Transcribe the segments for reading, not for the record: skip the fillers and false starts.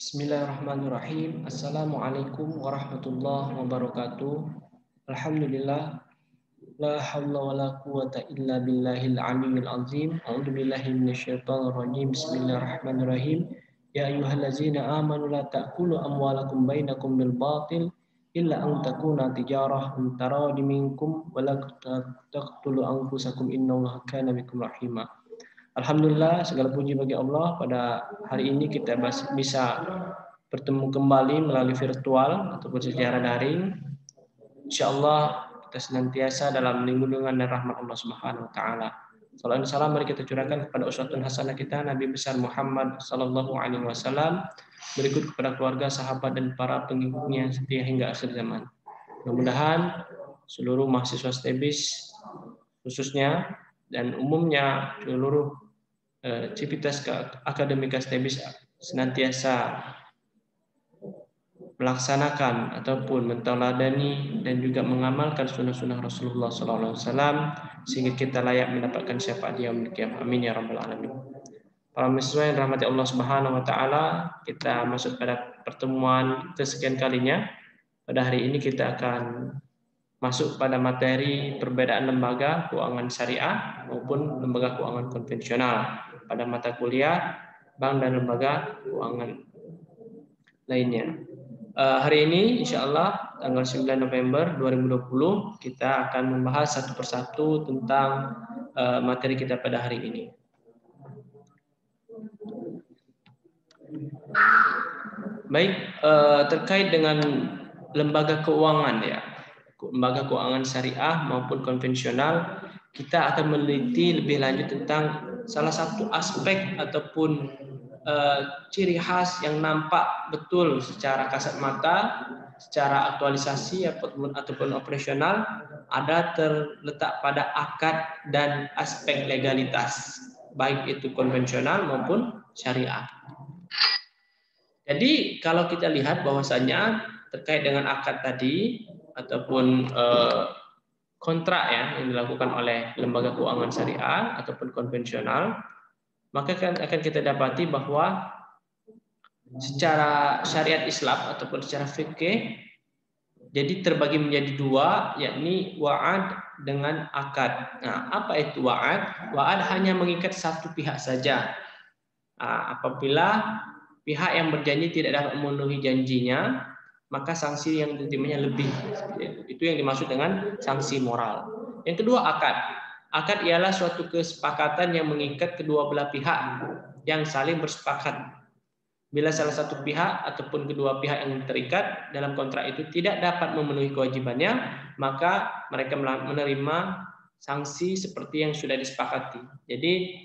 Bismillahirrahmanirrahim. Assalamualaikum warahmatullahi wabarakatuh. Alhamdulillah. La hawla wa la quwata illa billahil aliyyil azim. A'udzu billahi minasyaitonir rajim. Bismillahirrahmanirrahim. Ya ayyuhallazina amanu la ta'kulu amwalakum bainakum bil batil illa an takuna tijarah an taradi minkum wa la taqtulu anfusakum innallaha kana bikum rahima. Alhamdulillah, segala puji bagi Allah. Pada hari ini kita bisa bertemu kembali melalui virtual ataupun secara daring. Insya Allah kita senantiasa dalam lindungan dan rahmat Allah Subhanahu Wa Taala. Salam dan salam mari kita curahkan kepada uswatun hasanah kita Nabi besar Muhammad Sallallahu Alaihi Wasallam, berikut kepada keluarga, sahabat dan para pengikutnya setia hingga akhir zaman. Mudah-mudahan seluruh mahasiswa STEBIS khususnya dan umumnya seluruh civitas akademika STEBIS senantiasa melaksanakan ataupun mentauladani dan juga mengamalkan sunnah-sunnah Rasulullah SAW sehingga kita layak mendapatkan syafaat di yaumil qiyamah. Amin ya rabbal alamin. Para mahasiswa yang dirahmati Allah Subhanahu Wa Taala, kita masuk pada pertemuan kesekian kalinya. Pada hari ini kita akan masuk pada materi perbedaan lembaga keuangan syariah maupun lembaga keuangan konvensional pada mata kuliah bank dan lembaga keuangan lainnya. Hari ini insya Allah tanggal 9 November 2020 kita akan membahas satu persatu tentang materi kita pada hari ini. Baik, terkait dengan lembaga keuangan ya, lembaga keuangan syariah maupun konvensional, kita akan meneliti lebih lanjut tentang salah satu aspek ataupun ciri khas yang nampak betul secara kasat mata, secara aktualisasi ataupun operasional, ada terletak pada akad dan aspek legalitas, baik itu konvensional maupun syariah. Jadi kalau kita lihat bahwasanya terkait dengan akad tadi ataupun kontrak ya yang dilakukan oleh lembaga keuangan syariah ataupun konvensional, maka akan kita dapati bahwa secara syariat Islam ataupun secara fikih jadi terbagi menjadi dua, yakni wa'ad dengan akad. Nah, apa itu wa'ad? Wa'ad hanya mengikat satu pihak saja. Nah, apabila pihak yang berjanji tidak dapat memenuhi janjinya, maka sanksi yang diterimanya lebih. Itu yang dimaksud dengan sanksi moral. Yang kedua akad. Akad ialah suatu kesepakatan yang mengikat kedua belah pihak yang saling bersepakat. Bila salah satu pihak ataupun kedua pihak yang terikat dalam kontrak itu tidak dapat memenuhi kewajibannya, maka mereka menerima sanksi seperti yang sudah disepakati. Jadi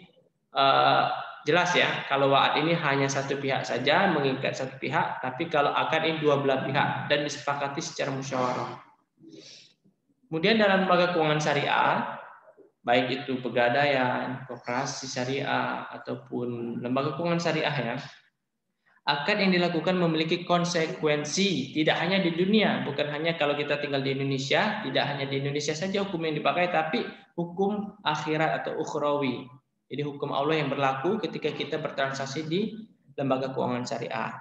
jelas ya, kalau wa'ad ini hanya satu pihak saja, mengikat satu pihak, tapi kalau akad ini dua belah pihak dan disepakati secara musyawarah. Kemudian dalam lembaga keuangan syariah, baik itu pegadaian, koperasi syariah, ataupun lembaga keuangan syariah ya, akad yang dilakukan memiliki konsekuensi, tidak hanya di dunia, bukan hanya kalau kita tinggal di Indonesia, tidak hanya di Indonesia saja hukum yang dipakai, tapi hukum akhirat atau ukhrawi. Jadi hukum Allah yang berlaku ketika kita bertransaksi di lembaga keuangan syariah.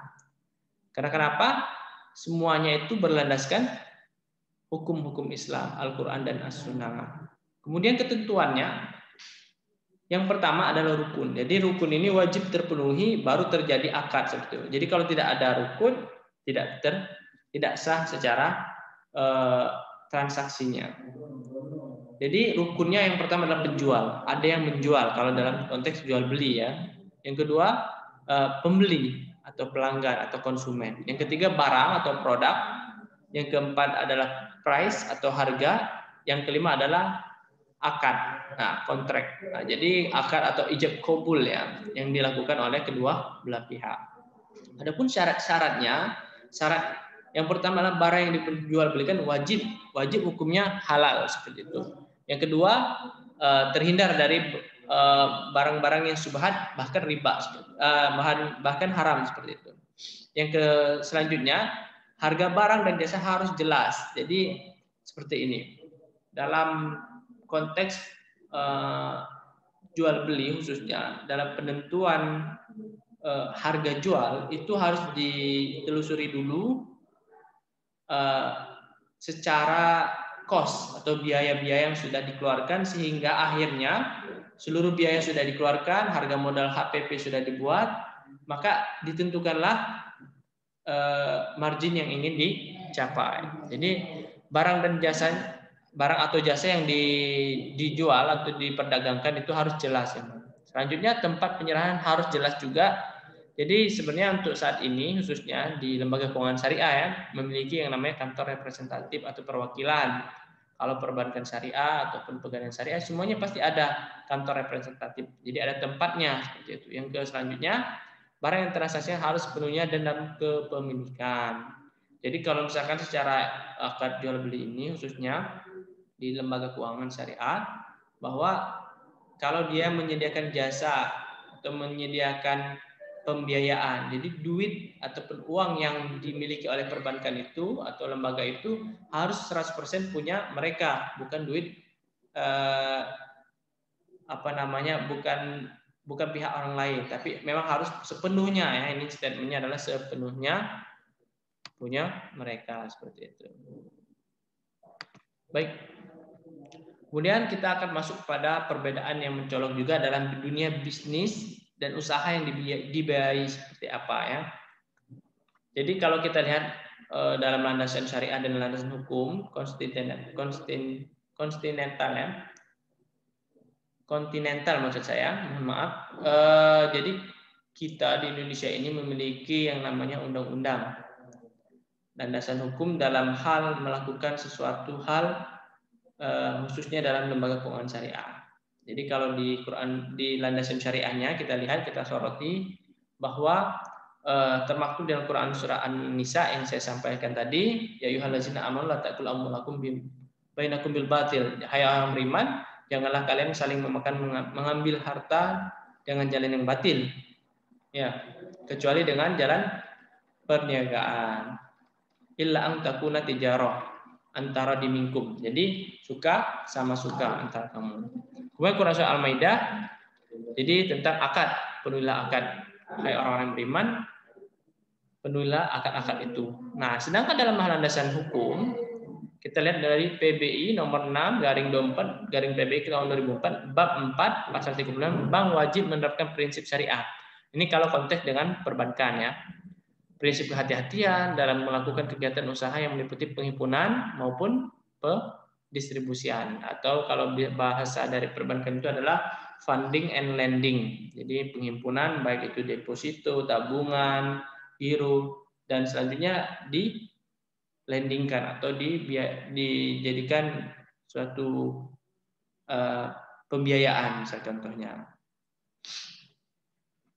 Karena kenapa? Semuanya itu berlandaskan hukum-hukum Islam, Al-Quran dan As-Sunnah. Kemudian ketentuannya, yang pertama adalah rukun. Jadi rukun ini wajib terpenuhi baru terjadi akad seperti itu. Jadi kalau tidak ada rukun, tidak sah secara transaksinya. Jadi rukunnya yang pertama adalah penjual. Ada yang menjual kalau dalam konteks jual beli ya. Yang kedua pembeli atau pelanggan atau konsumen. Yang ketiga barang atau produk. Yang keempat adalah price atau harga. Yang kelima adalah akad. Nah, kontrak. Nah, jadi akad atau ijab qabul ya yang dilakukan oleh kedua belah pihak. Adapun syarat-syaratnya, syarat yang pertama adalah barang yang diperjualbelikan wajib hukumnya halal seperti itu. Yang kedua terhindar dari barang-barang yang syubhat bahkan riba, bahkan haram seperti itu. Yang selanjutnya harga barang dan jasa harus jelas. Jadi seperti ini dalam konteks jual beli khususnya dalam penentuan harga jual itu harus ditelusuri dulu secara cost atau biaya-biaya yang sudah dikeluarkan, sehingga akhirnya seluruh biaya sudah dikeluarkan, harga modal HPP sudah dibuat, maka ditentukanlah margin yang ingin dicapai. Jadi barang atau jasa yang dijual atau diperdagangkan itu harus jelas ya. Selanjutnya tempat penyerahan harus jelas juga. Jadi sebenarnya untuk saat ini khususnya di lembaga keuangan syariah ya, memiliki yang namanya kantor representatif atau perwakilan. Kalau perbankan syariah ataupun pegadaian syariah semuanya pasti ada kantor representatif. Jadi ada tempatnya seperti itu. Yang selanjutnya, barang yang transaksinya harus sepenuhnya dalam kepemilikan. Jadi kalau misalkan secara akad jual beli ini khususnya di lembaga keuangan syariah, bahwa kalau dia menyediakan jasa atau menyediakan pembiayaan, jadi duit ataupun uang yang dimiliki oleh perbankan itu atau lembaga itu harus 100% punya mereka, bukan duit bukan pihak orang lain, tapi memang harus sepenuhnya ya, ini statementnya adalah sepenuhnya punya mereka, seperti itu. Baik. Kemudian kita akan masuk pada perbedaan yang mencolok juga dalam dunia bisnis dan usaha yang dibiayai seperti apa ya. Jadi kalau kita lihat dalam landasan syariah dan landasan hukum kontinental maksud saya, mohon maaf. Jadi kita di Indonesia ini memiliki yang namanya undang-undang, landasan hukum dalam hal melakukan sesuatu hal khususnya dalam lembaga keuangan syariah. Jadi kalau di Quran, di landasan syariahnya kita lihat, kita soroti bahwa termaktub dalam Quran surah An-Nisa yang saya sampaikan tadi, ya ayyuhallazina amanu la ta'kulu amwalakum bainakum bil batil. Hai orang beriman, janganlah kalian saling mengambil harta dengan jalan yang batil. Ya, kecuali dengan jalan perniagaan. Illa an takuna tijarah antara dimingkum. Jadi suka sama suka antara kamu. Kemudian Quran surah Al-Maidah, jadi tentang akad, penuhilah akad. Hai orang-orang beriman, penuhilah akad-akad itu. Nah, sedangkan dalam landasan hukum, kita lihat dari PBI nomor 6/24/PBI tahun 2004, bab 4 pasal 36, bank wajib menerapkan prinsip syariah. Ini kalau konteks dengan perbankan ya. Prinsip kehati-hatian dalam melakukan kegiatan usaha yang meliputi penghimpunan maupun pendistribusian, atau kalau bahasa dari perbankan itu adalah funding and lending. Jadi penghimpunan baik itu deposito, tabungan, giro, dan selanjutnya di lendingkan atau dijadikan suatu pembiayaan, misalnya contohnya.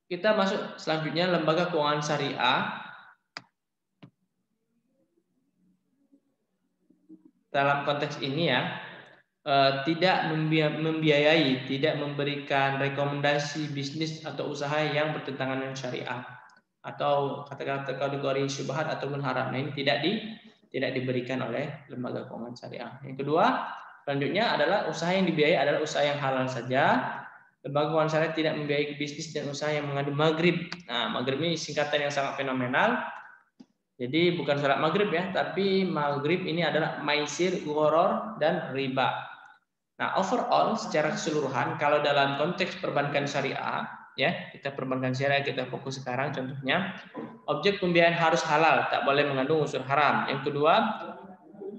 Kita masuk selanjutnya lembaga keuangan syariah. Dalam konteks ini ya, tidak membiayai, tidak memberikan rekomendasi bisnis atau usaha yang bertentangan dengan syariah atau kata-kata kategori syubhat ataupun haram. Nah, ini tidak diberikan oleh lembaga keuangan syariah. Yang kedua, selanjutnya adalah usaha yang dibiayai adalah usaha yang halal saja. Lembaga keuangan syariah tidak membiayai bisnis dan usaha yang mengandung maghrib. Nah, maghrib ini singkatan yang sangat fenomenal. Jadi bukan salat maghrib ya, tapi maghrib ini adalah maisir, gharar, dan riba. Nah, overall secara keseluruhan, kalau dalam konteks perbankan syariah, ya kita perbankan syariah, kita fokus sekarang contohnya, objek pembiayaan harus halal, tak boleh mengandung unsur haram. Yang kedua,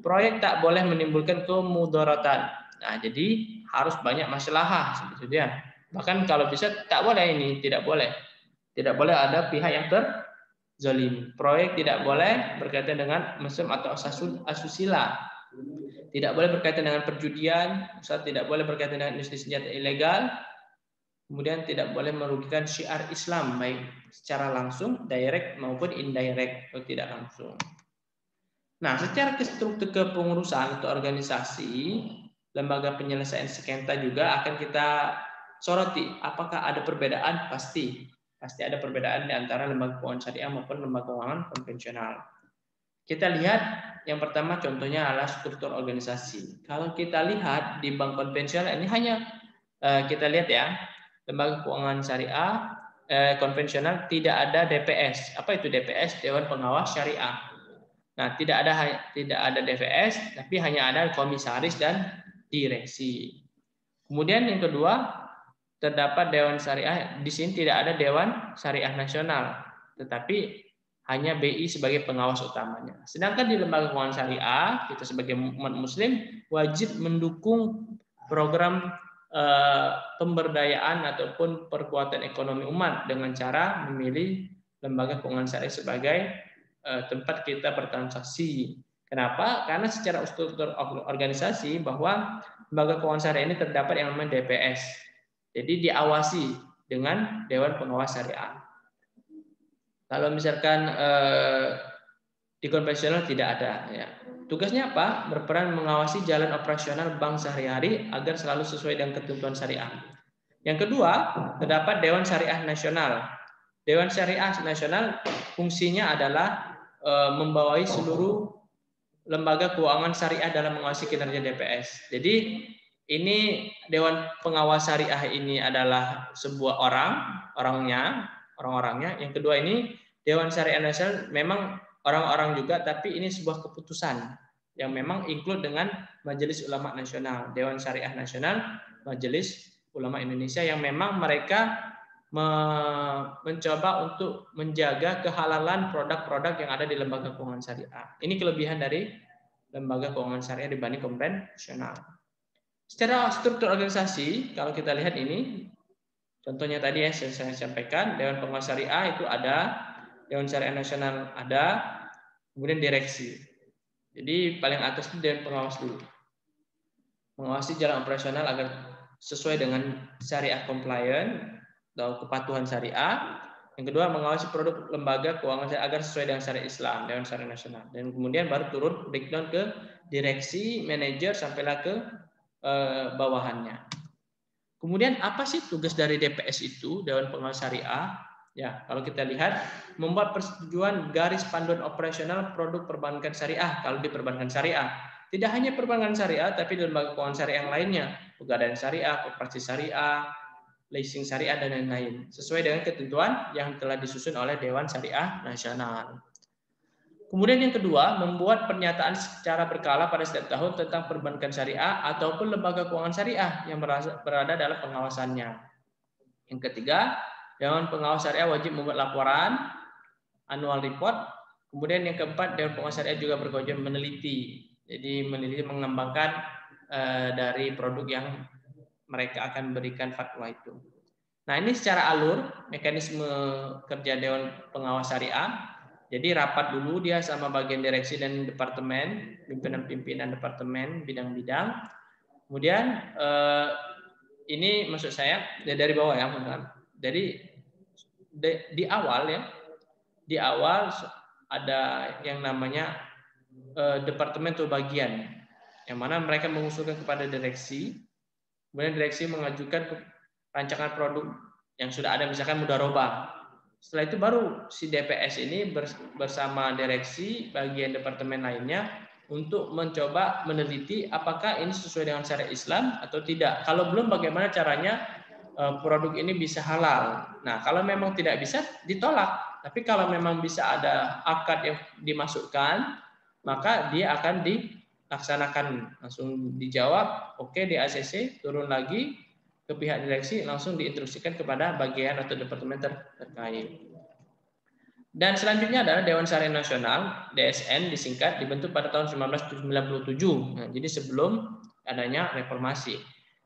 proyek tak boleh menimbulkan kemudaratan. Nah, jadi harus banyak maslahah seperti itu ya. Bahkan kalau bisa tak boleh ini, tidak boleh. Tidak boleh ada pihak yang zalim. Proyek tidak boleh berkaitan dengan mesum atau asusila. Tidak boleh berkaitan dengan perjudian, tidak boleh berkaitan dengan industri senjata ilegal. Kemudian tidak boleh merugikan syiar Islam baik secara langsung, direct maupun indirect atau tidak langsung. Nah, secara struktur kepengurusan atau organisasi, lembaga penyelesaian sengketa juga akan kita soroti. Apakah ada perbedaan? Pasti ada perbedaan di antara lembaga keuangan syariah maupun lembaga keuangan konvensional. Kita lihat yang pertama contohnya adalah struktur organisasi. Kalau kita lihat di bank konvensional ini hanya kita lihat ya, lembaga keuangan syariah konvensional tidak ada DPS. Apa itu DPS? Dewan Pengawas Syariah. Nah, tidak ada DPS, tapi hanya ada komisaris dan direksi. Kemudian yang kedua, terdapat Dewan Syariah. Di sini tidak ada Dewan Syariah Nasional, tetapi hanya BI sebagai pengawas utamanya. Sedangkan di lembaga keuangan syariah, kita sebagai umat muslim wajib mendukung program pemberdayaan ataupun perkuatan ekonomi umat dengan cara memilih lembaga keuangan syariah sebagai tempat kita bertransaksi. Kenapa? Karena secara struktur organisasi bahwa lembaga keuangan syariah ini terdapat yang namanya DPS. Jadi diawasi dengan Dewan Pengawas Syariah. Kalau misalkan di konvensional tidak ada. Ya. Tugasnya apa? Berperan mengawasi jalan operasional bank sehari-hari agar selalu sesuai dengan ketentuan syariah. Yang kedua, terdapat Dewan Syariah Nasional. Dewan Syariah Nasional fungsinya adalah membawahi seluruh lembaga keuangan syariah dalam mengawasi kinerja DPS. Jadi ini Dewan Pengawas Syariah ini adalah sebuah orang-orangnya. Yang kedua ini Dewan Syariah Nasional memang orang-orang juga, tapi ini sebuah keputusan yang memang include dengan Majelis Ulama Nasional, Dewan Syariah Nasional, Majelis Ulama Indonesia yang memang mereka mencoba untuk menjaga kehalalan produk-produk yang ada di lembaga keuangan syariah. Ini kelebihan dari lembaga keuangan syariah dibanding konvensional. Secara struktur organisasi, kalau kita lihat ini, contohnya tadi ya saya sampaikan, Dewan Pengawas Syariah itu ada, Dewan Syariah Nasional ada, kemudian direksi. Jadi paling atas itu Dewan Pengawas dulu. Mengawasi jalan operasional agar sesuai dengan syariah compliant atau kepatuhan syariah. Yang kedua, mengawasi produk lembaga keuangan syariah agar sesuai dengan syariat Islam, Dewan Syariah Nasional. Dan kemudian baru turun breakdown ke direksi, manajer, sampailah ke bawahannya. Kemudian apa sih tugas dari DPS itu, Dewan Pengawas Syariah? Ya, kalau kita lihat, membuat persetujuan garis panduan operasional produk perbankan syariah. Kalau di perbankan syariah, tidak hanya perbankan syariah, tapi di lembaga keuangan syariah yang lainnya, pegadaian syariah, koperasi syariah, leasing syariah, dan lain-lain, sesuai dengan ketentuan yang telah disusun oleh Dewan Syariah Nasional. Kemudian yang kedua, membuat pernyataan secara berkala pada setiap tahun tentang perbankan syariah ataupun lembaga keuangan syariah yang berada dalam pengawasannya. Yang ketiga, Dewan Pengawas Syariah wajib membuat laporan annual report. Kemudian yang keempat, Dewan Pengawas Syariah juga berkewajiban meneliti. Jadi meneliti, mengembangkan dari produk yang mereka akan berikan fatwa itu. Nah, ini secara alur mekanisme kerja Dewan Pengawas Syariah. Jadi rapat dulu dia sama bagian direksi dan departemen, pimpinan-pimpinan departemen, bidang-bidang. Kemudian ini maksud saya dari bawah ya, jadi di awal ya, di awal ada yang namanya departemen atau bagian, yang mana mereka mengusulkan kepada direksi. Kemudian direksi mengajukan rancangan produk yang sudah ada, misalkan mudharabah. Setelah itu baru si DPS ini bersama direksi bagian departemen lainnya untuk mencoba meneliti apakah ini sesuai dengan syariat Islam atau tidak. Kalau belum, bagaimana caranya produk ini bisa halal. Nah, kalau memang tidak bisa, ditolak. Tapi kalau memang bisa ada akad yang dimasukkan, maka dia akan dilaksanakan. Langsung dijawab, oke, di ACC, turun lagi ke pihak direksi, langsung diinstruksikan kepada bagian atau departemen terkait. Dan selanjutnya adalah Dewan Syariah Nasional, DSN disingkat, dibentuk pada tahun 1997. Nah, jadi sebelum adanya reformasi.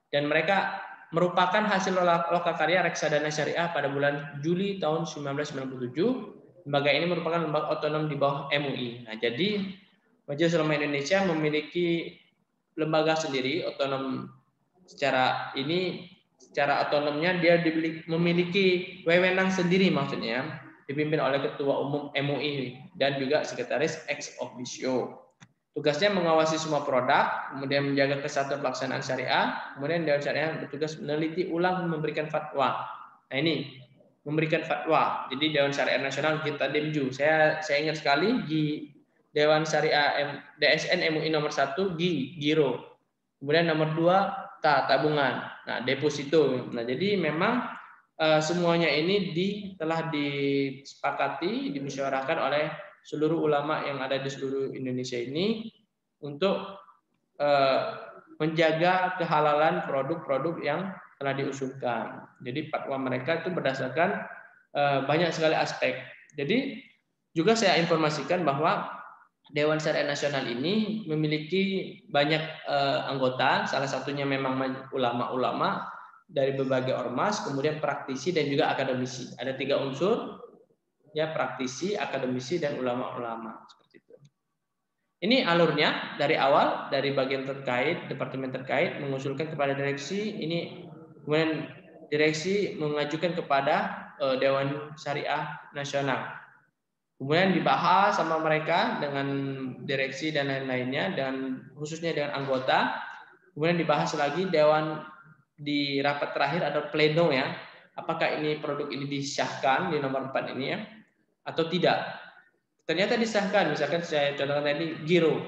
Dan mereka merupakan hasil lokakarya Reksadana Syariah pada bulan Juli tahun 1997. Lembaga ini merupakan lembaga otonom di bawah MUI. Nah, jadi Majelis Ulama Indonesia memiliki lembaga sendiri, otonom secara otonomnya dia memiliki wewenang sendiri, maksudnya dipimpin oleh Ketua Umum MUI dan juga Sekretaris ex officio. Tugasnya mengawasi semua produk, kemudian menjaga kesatuan pelaksanaan syariah, kemudian Dewan Syariah bertugas meneliti ulang dan memberikan fatwa. Nah, ini memberikan fatwa. Jadi Dewan Syariah Nasional kita DEMJU. Saya ingat sekali di Dewan Syariah DSN MUI nomor 1 Giro. Kemudian nomor 2 tabungan. Nah, deposito. Nah, jadi memang semuanya ini telah disepakati, dimusyawarahkan oleh seluruh ulama yang ada di seluruh Indonesia ini untuk menjaga kehalalan produk-produk yang telah diusulkan. Jadi fatwa mereka itu berdasarkan banyak sekali aspek. Jadi juga saya informasikan bahwa Dewan Syariah Nasional ini memiliki banyak anggota, salah satunya memang ulama-ulama dari berbagai ormas, kemudian praktisi dan juga akademisi. Ada 3 unsur, ya, praktisi, akademisi, dan ulama-ulama, seperti itu. Ini alurnya dari awal, dari bagian terkait, departemen terkait mengusulkan kepada direksi, ini kemudian direksi mengajukan kepada Dewan Syariah Nasional. Kemudian dibahas sama mereka dengan direksi dan lain-lainnya, dan khususnya dengan anggota. Kemudian dibahas lagi dewan di rapat terakhir ada pleno, ya. Apakah ini produk ini disahkan di nomor 4 ini, ya, atau tidak? Ternyata disahkan. Misalkan saya contohkan tadi Giro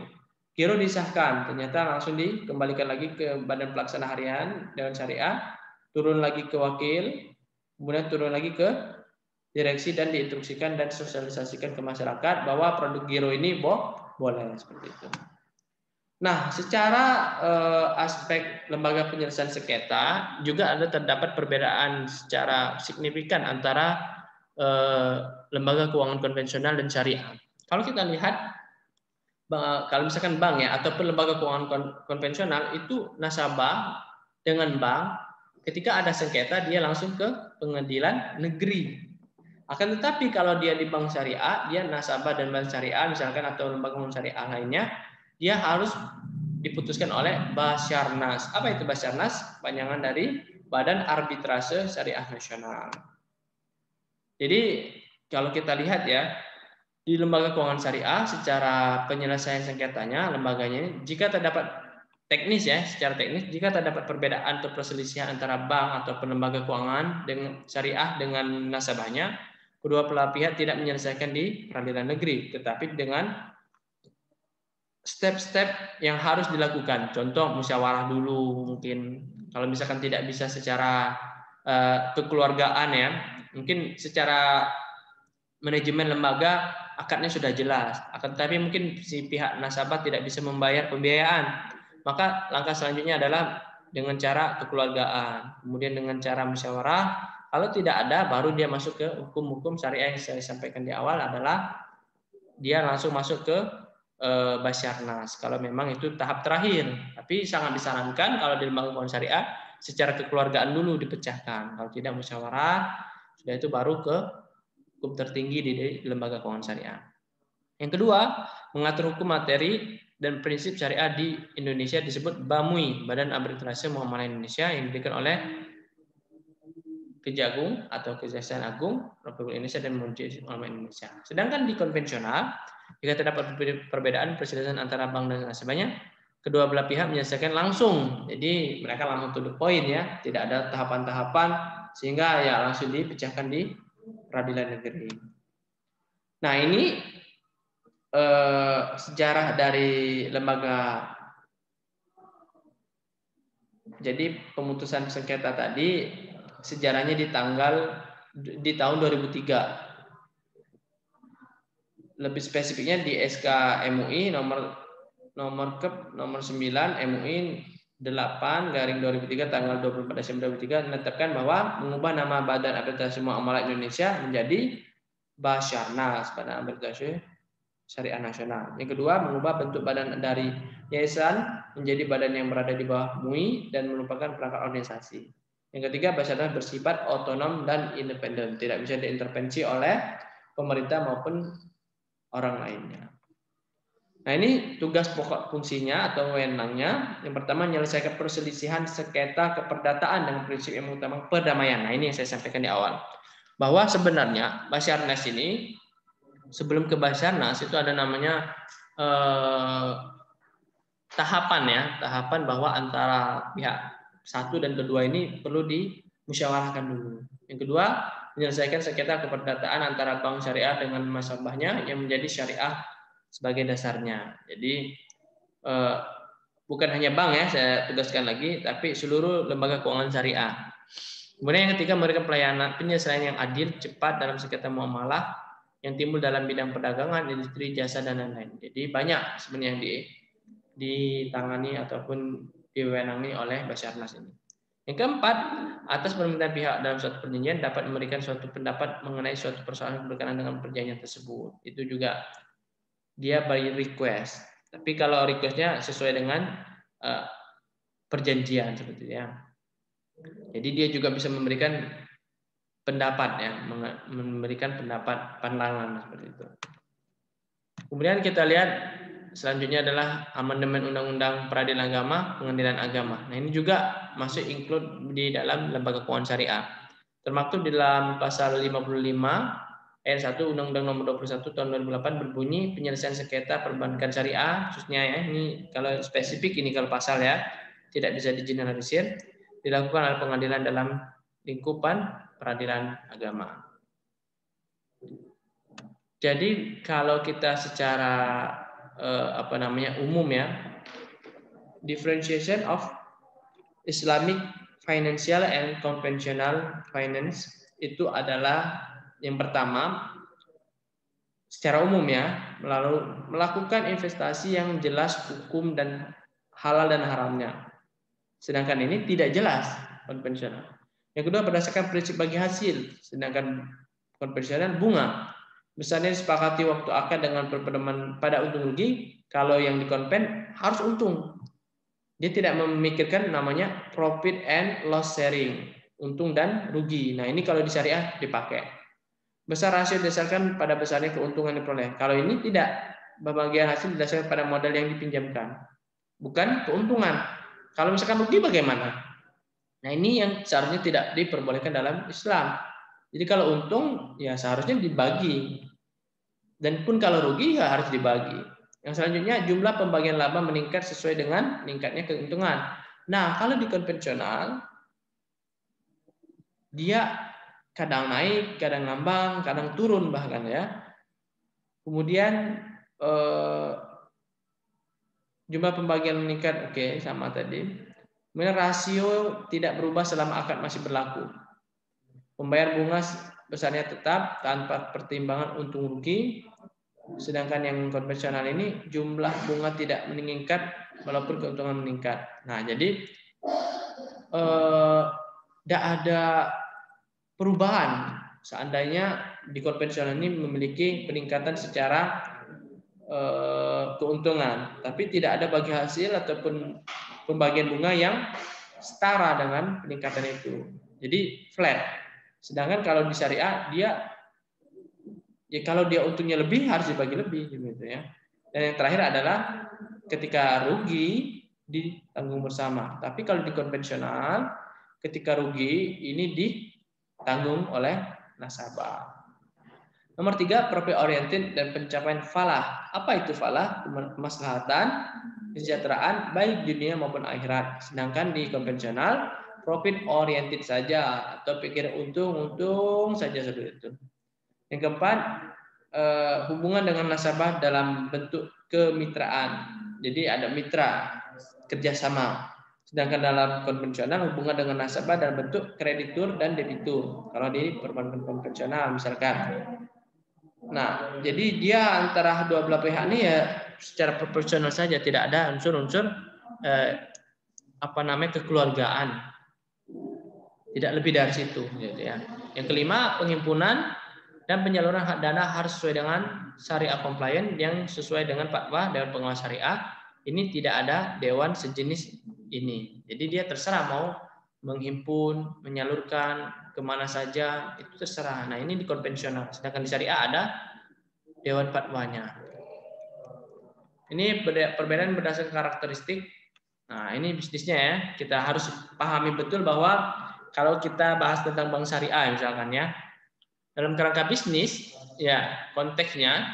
disahkan, ternyata langsung dikembalikan lagi ke Badan Pelaksana Harian Dewan Syariah, turun lagi ke wakil, kemudian turun lagi ke direksi dan diinstruksikan dan sosialisasikan ke masyarakat bahwa produk Giro ini boleh, seperti itu. Nah, secara aspek lembaga penyelesaian sengketa juga terdapat perbedaan secara signifikan antara lembaga keuangan konvensional dan syariah. Kalau kita lihat, kalau misalkan bank, ya, ataupun lembaga keuangan konvensional itu nasabah dengan bank, ketika ada sengketa dia langsung ke pengadilan negeri. Akan tetapi kalau dia di bank syariah, dia nasabah dan bank syariah misalkan atau lembaga keuangan syariah lainnya, dia harus diputuskan oleh Basyarnas. Apa itu Basyarnas? Panjangan dari Badan Arbitrase Syariah Nasional. Jadi kalau kita lihat, ya, di lembaga keuangan syariah secara penyelesaian sengketanya, lembaganya, jika terdapat teknis, ya, secara teknis, jika terdapat perbedaan atau perselisihan antara bank atau lembaga keuangan dengan syariah dengan nasabahnya, kedua belah pihak tidak menyelesaikan di peradilan negeri, tetapi dengan step-step yang harus dilakukan. Contoh musyawarah dulu, mungkin kalau misalkan tidak bisa secara kekeluargaan, ya, mungkin secara manajemen lembaga akadnya sudah jelas, akan tetapi mungkin si pihak nasabah tidak bisa membayar pembiayaan, maka langkah selanjutnya adalah dengan cara kekeluargaan, kemudian dengan cara musyawarah. Kalau tidak ada, baru dia masuk ke hukum-hukum syariah yang saya sampaikan di awal, adalah dia langsung masuk ke Basyarnas kalau memang itu tahap terakhir. Tapi sangat disarankan kalau di lembaga keuangan syariah secara kekeluargaan dulu dipecahkan. Kalau tidak musyawarah, sudah itu baru ke hukum tertinggi di lembaga keuangan syariah. Yang kedua, mengatur hukum materi dan prinsip syariah di Indonesia disebut BAMUI, Badan Arbitrase Muamalah Indonesia, yang diberikan oleh Kejagung atau Kejaksaan Agung Republik Indonesia dan Majelis Ulama Indonesia. Sedangkan di konvensional, jika terdapat perbedaan perselisihan antara bank dan nasabahnya, kedua belah pihak menyelesaikan langsung. Jadi mereka langsung to the point, ya, tidak ada tahapan-tahapan, sehingga ya langsung dipecahkan di peradilan negeri. Nah, ini sejarah dari lembaga. Jadi pemutusan sengketa tadi sejarahnya di tahun 2003. Lebih spesifiknya di SK MUI nomor 9 MUI 8/2003 tanggal 24 Desember 2003 menetapkan bahwa mengubah nama Badan Arbitrase Muamalah Indonesia menjadi Basyarnas, Badan Arbitrase Syariah Nasional. Yang kedua, mengubah bentuk badan dari yayasan menjadi badan yang berada di bawah MUI dan merupakan perangkat organisasi. Yang ketiga, Basyarnas bersifat otonom dan independen, tidak bisa diintervensi oleh pemerintah maupun orang lainnya. Nah, ini tugas pokok fungsinya atau wewenangnya. Yang pertama, menyelesaikan perselisihan sengketa keperdataan dengan prinsip yang utama perdamaian. Nah, ini yang saya sampaikan di awal. Bahwa sebenarnya Basyarnas ini, sebelum ke Basyarnas itu ada namanya tahapan bahwa antara pihak satu dan kedua ini perlu dimusyawarahkan dulu. Yang kedua, menyelesaikan sengketa keperdataan antara bank syariah dengan nasabahnya yang menjadi syariah sebagai dasarnya. Jadi bukan hanya bank, ya, saya tegaskan lagi, tapi seluruh lembaga keuangan syariah. Kemudian yang ketiga, memberikan pelayanan penyelesaian yang adil, cepat dalam sengketa muamalah yang timbul dalam bidang perdagangan, industri, jasa, dan lain-lain. Jadi banyak sebenarnya yang ditangani ataupun diwenangi oleh Basarnas ini. Yang keempat, atas permintaan pihak dalam suatu perjanjian dapat memberikan suatu pendapat mengenai suatu persoalan berkenaan dengan perjanjian tersebut. Itu juga dia by request. Tapi kalau requestnya sesuai dengan perjanjian seperti itu ya. Jadi dia juga bisa memberikan pendapat ya, memberikan pendapat pandangan seperti itu. Kemudian kita lihat selanjutnya adalah amandemen Undang-Undang Peradilan Agama, Pengadilan Agama. Nah, ini juga masuk include di dalam lembaga keuangan syariah. Termaktub di dalam pasal 55 ayat 1 Undang-Undang Nomor 21 Tahun 2008 berbunyi penyelesaian sengketa perbankan syariah, khususnya ya, ini kalau spesifik ini kalau pasal ya, tidak bisa digeneralisir, dilakukan oleh pengadilan dalam lingkupan peradilan agama. Jadi kalau kita secara umum ya, differentiation of Islamic financial and conventional finance itu adalah yang pertama secara umum ya, melakukan investasi yang jelas hukum dan halal dan haramnya. Sedangkan ini tidak jelas konvensional. Yang kedua berdasarkan prinsip bagi hasil, sedangkan konvensional bunga. Misalnya disepakati waktu akad dengan berpedoman pada untung rugi, kalau yang dikonven harus untung. Dia tidak memikirkan namanya profit and loss sharing, untung dan rugi. Nah ini kalau di syariah dipakai. Besar rasio didasarkan pada besarnya keuntungan yang diperoleh. Kalau ini tidak, pembagian hasil didasarkan pada modal yang dipinjamkan, bukan keuntungan. Kalau misalkan rugi bagaimana? Nah ini yang seharusnya tidak diperbolehkan dalam Islam. Jadi kalau untung ya seharusnya dibagi. Dan pun kalau rugi ya harus dibagi. Yang selanjutnya jumlah pembagian laba meningkat sesuai dengan meningkatnya keuntungan. Nah kalau di konvensional dia kadang naik, kadang ngambang, kadang turun bahkan ya. Kemudian jumlah pembagian meningkat, oke, sama tadi. Kemudian rasio tidak berubah selama akad masih berlaku. Pembayar bunga besarnya tetap tanpa pertimbangan untung rugi. Sedangkan yang konvensional ini jumlah bunga tidak meningkat walaupun keuntungan meningkat. Nah, jadi tidak ada perubahan seandainya di konvensional ini memiliki peningkatan secara keuntungan, tapi tidak ada bagi hasil ataupun pembagian bunga yang setara dengan peningkatan itu. Jadi flat. Sedangkan kalau di syariah dia ya kalau dia untungnya lebih harus dibagi lebih gitu ya. Dan yang terakhir adalah ketika rugi ditanggung bersama. Tapi kalau di konvensional ketika rugi ini ditanggung oleh nasabah. Nomor 3, profit oriented dan pencapaian falah. Apa itu falah? Kemaslahatan, kesejahteraan baik dunia maupun akhirat. Sedangkan di konvensional profit oriented saja atau pikir untung saja seperti itu. Yang keempat, hubungan dengan nasabah dalam bentuk kemitraan. Jadi ada mitra, kerjasama. Sedangkan dalam konvensional hubungan dengan nasabah dalam bentuk kreditur dan debitur. Kalau di perbankan konvensional misalkan. Nah, jadi dia antara dua belah pihak ini ya secara proporsional saja, tidak ada unsur-unsur kekeluargaan. Tidak lebih dari situ, gitu ya. Yang kelima, penghimpunan dan penyaluran hak dana harus sesuai dengan syariah compliant yang sesuai dengan fatwa Dewan Pengawas Syariah. Ini tidak ada dewan sejenis ini. Jadi dia terserah mau menghimpun, menyalurkan kemana saja, itu terserah. Nah ini di konvensional. Sedangkan di syariah ada dewan fatwanya. Ini perbedaan berdasarkan karakteristik. Nah ini bisnisnya ya. Kita harus pahami betul bahwa kalau kita bahas tentang bank syariah misalkan ya, dalam kerangka bisnis ya konteksnya.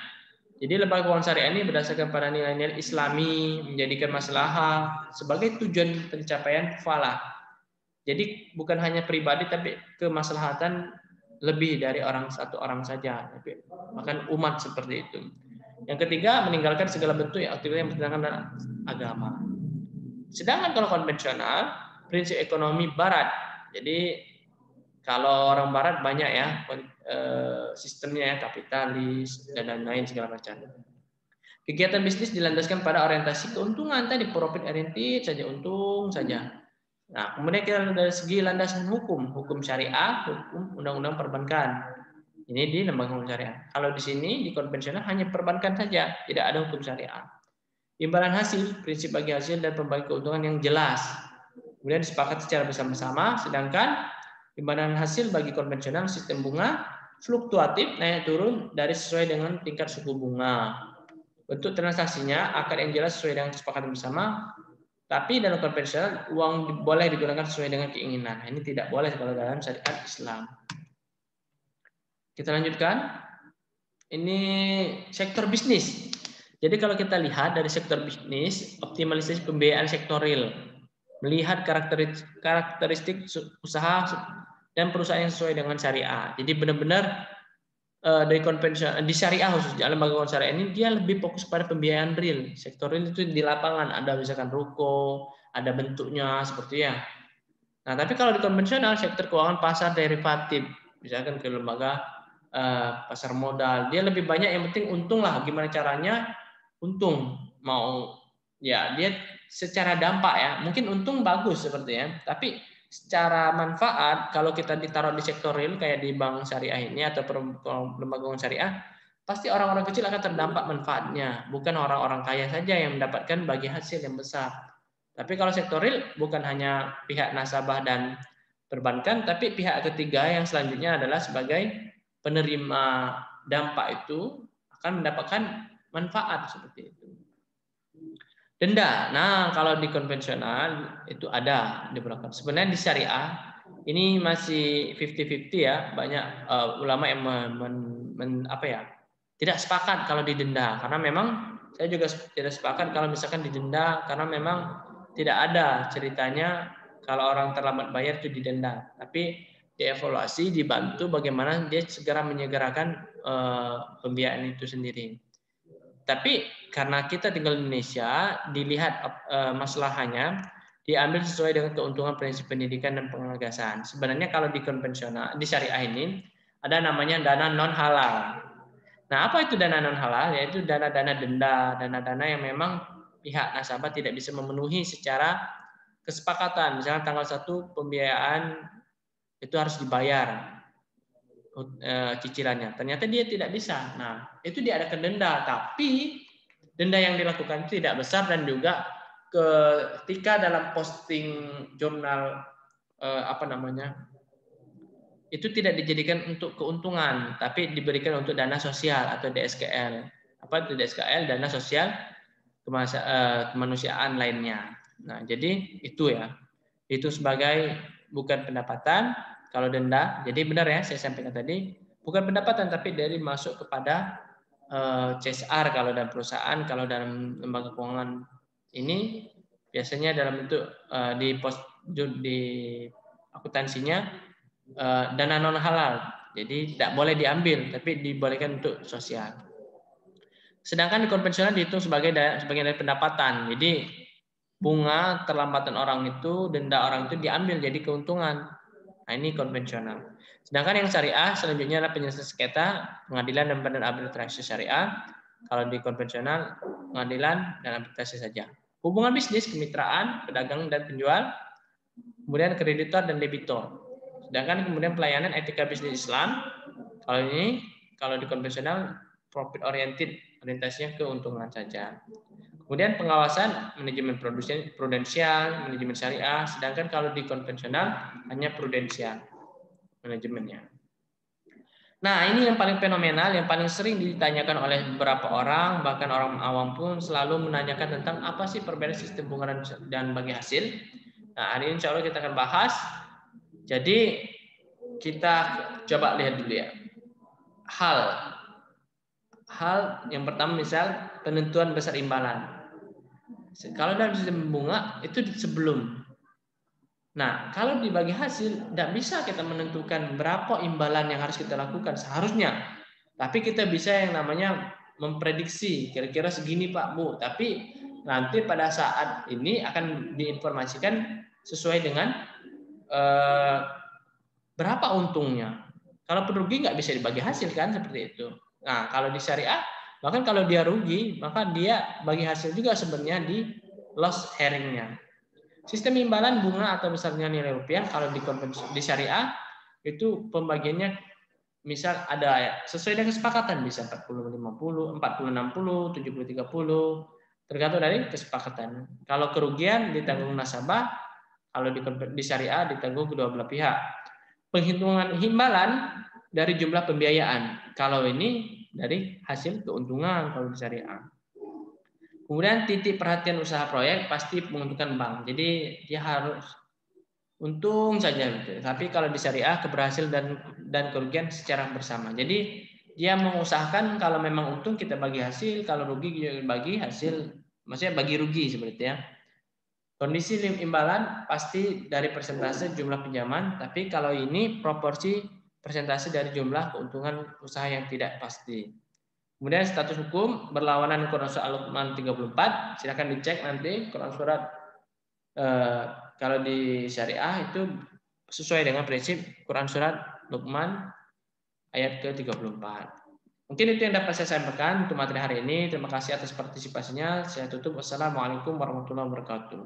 Jadi lembaga keuangan syariah ini berdasarkan pada nilai-nilai Islami, menjadikan maslahah sebagai tujuan pencapaian falah. Jadi bukan hanya pribadi tapi kemaslahatan lebih dari satu orang saja, bahkan umat seperti itu. Yang ketiga, meninggalkan segala bentuk aktivitas yang bertentangan dengan agama. Sedangkan kalau konvensional, prinsip ekonomi barat. Jadi Kalau orang Barat banyak ya sistemnya ya, kapitalis dan lain-lain segala macam. Kegiatan bisnis dilandaskan pada orientasi keuntungan tadi, profit oriented saja, untung saja. Nah, kemudian kita dari segi landasan hukum syariah, hukum undang-undang perbankan. Ini di lembaga hukum syariah. Kalau di sini di konvensional hanya perbankan saja, tidak ada hukum syariah. Imbalan hasil, prinsip bagi hasil dan pembagi keuntungan yang jelas. Kemudian disepakati secara bersama-sama, sedangkan imbalan hasil bagi konvensional sistem bunga fluktuatif, naik turun dari sesuai dengan tingkat suku bunga. Bentuk transaksinya akad yang jelas sesuai dengan kesepakatan bersama, tapi dalam konvensional uang boleh digunakan sesuai dengan keinginan. Ini tidak boleh kalau dalam syariat Islam. Kita lanjutkan. Ini sektor bisnis. Jadi kalau kita lihat dari sektor bisnis, optimalisasi pembiayaan sektor real, melihat karakteristik usaha dan perusahaan yang sesuai dengan syariah. Jadi benar-benar dari konvensional di syariah khususnya lembaga keuangan syariah ini dia lebih fokus pada pembiayaan real. Sektor real itu di lapangan ada misalkan ruko, ada bentuknya seperti ya. Nah, tapi kalau di konvensional sektor keuangan pasar derivatif, misalkan ke lembaga pasar modal, dia lebih banyak yang penting untung lah. Gimana caranya untung, mau ya dia secara dampak ya mungkin untung bagus sepertinya, tapi secara manfaat kalau kita ditaruh di sektor real kayak di bank syariah ini atau lembaga keuangan syariah, pasti orang-orang kecil akan terdampak manfaatnya, bukan orang-orang kaya saja yang mendapatkan bagi hasil yang besar. Tapi kalau sektor real bukan hanya pihak nasabah dan perbankan, tapi pihak ketiga yang selanjutnya adalah sebagai penerima dampak itu akan mendapatkan manfaat seperti itu. Denda. Nah, kalau di konvensional itu ada diberlakukan. Sebenarnya di syariah ini masih 50-50 ya. Banyak ulama yang tidak sepakat kalau didenda, karena memang saya juga tidak sepakat kalau misalkan didenda, karena memang tidak ada ceritanya kalau orang terlambat bayar itu didenda, tapi dievaluasi, dibantu bagaimana dia segera menyegerakan pembiayaan itu sendiri. Tapi karena kita tinggal di Indonesia, dilihat masalahnya, diambil sesuai dengan keuntungan prinsip pendidikan dan pengawasan. Sebenarnya kalau di konvensional, di syariah ini ada namanya dana non halal. Nah, apa itu dana non halal? Yaitu dana-dana denda, dana-dana yang memang pihak nasabah tidak bisa memenuhi secara kesepakatan. Misalnya tanggal 1 pembiayaan itu harus dibayar cicilannya. Ternyata dia tidak bisa. Nah, itu diadakan denda, tapi denda yang dilakukan itu tidak besar, dan juga ketika dalam posting jurnal itu tidak dijadikan untuk keuntungan, tapi diberikan untuk dana sosial atau DSKL. Apa itu DSKL? Dana sosial kemanusiaan lainnya. Nah, jadi itu ya. Itu sebagai bukan pendapatan. Kalau denda, jadi benar ya saya sampaikan tadi, bukan pendapatan tapi dari masuk kepada CSR kalau dalam perusahaan, kalau dalam lembaga keuangan ini biasanya dalam bentuk di akuntansinya dana non halal. Jadi tidak boleh diambil, tapi dibolehkan untuk sosial. Sedangkan di konvensional dihitung sebagai dari pendapatan. Jadi bunga terlambatan orang itu, denda orang itu diambil jadi keuntungan. Nah, ini konvensional. Sedangkan yang syariah selanjutnya adalah penyelesaian sengketa, pengadilan dan badan arbitrase syariah. Kalau di konvensional, pengadilan dan arbitrase saja. Hubungan bisnis, kemitraan, pedagang dan penjual, kemudian kreditor dan debitor. Sedangkan kemudian pelayanan etika bisnis Islam, kalau di konvensional profit oriented, orientasinya keuntungan saja. Kemudian pengawasan, manajemen prudensial, manajemen syariah, sedangkan kalau di konvensional hanya prudensial manajemennya. Nah, ini yang paling fenomenal, yang paling sering ditanyakan oleh beberapa orang, bahkan orang awam pun selalu menanyakan tentang apa sih perbedaan sistem bunga dan bagi hasil. Nah, hari ini insya Allah kita akan bahas. Jadi kita coba lihat dulu ya. Hal yang pertama misal penentuan besar imbalan. Kalau dalam sistem bunga itu sebelum. Nah, kalau dibagi hasil tidak bisa kita menentukan berapa imbalan yang harus kita lakukan seharusnya. Tapi kita bisa yang namanya memprediksi kira-kira segini Pak Bu. Tapi nanti pada saat ini akan diinformasikan sesuai dengan berapa untungnya. Kalau rugi nggak bisa dibagi hasil kan seperti itu. Nah, kalau di syariah, bahkan kalau dia rugi, maka dia bagi hasil juga sebenarnya di loss sharing-nya. Sistem imbalan bunga atau besarnya nilai rupiah kalau di syariah itu pembagiannya misal ada sesuai dengan kesepakatan bisa 40-50, 40-60, 70-30 tergantung dari kesepakatan. Kalau kerugian ditanggung nasabah, kalau di syariah ditanggung kedua belah pihak. Penghitungan imbalan dari jumlah pembiayaan. Kalau ini dari hasil keuntungan kalau di syariah. Kemudian titik perhatian usaha proyek pasti menguntungkan bank. Jadi dia harus untung saja gitu. Tapi kalau di syariah keberhasilan dan kerugian secara bersama. Jadi dia mengusahakan kalau memang untung kita bagi hasil, kalau rugi bagi hasil, maksudnya bagi rugi seperti itu ya. Kondisi imbalan pasti dari persentase jumlah pinjaman, tapi kalau ini proporsi persentase dari jumlah keuntungan usaha yang tidak pasti. Kemudian status hukum berlawanan Quran Surat Al-Luqman 34, silakan dicek nanti Quran Surat kalau di syariah itu sesuai dengan prinsip Quran Surat Luqman ayat ke-34. Mungkin itu yang dapat saya sampaikan untuk materi hari ini. Terima kasih atas partisipasinya. Saya tutup. Wassalamualaikum warahmatullahi wabarakatuh.